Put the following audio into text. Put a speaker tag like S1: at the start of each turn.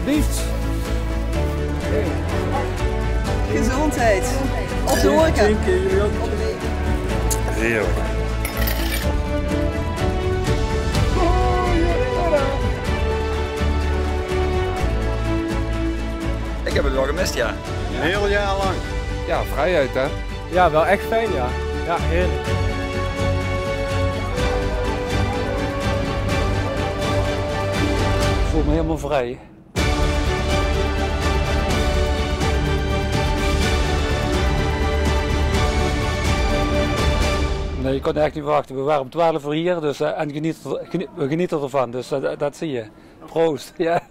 S1: Alsjeblieft.
S2: Gezondheid. Op de horeca.
S1: Jullie ook.
S3: Heerlijk. Ik heb het wel gemist, ja.
S4: Een heel jaar lang.
S1: Ja, vrijheid hè.
S5: Ja, wel echt fijn, ja. Ja, heerlijk.
S1: Ik voel me helemaal vrij. Nee, ik kon echt niet wachten. We waren om 12 uur hier dus, en we genieten ervan. Dus dat zie je. Proost. Ja.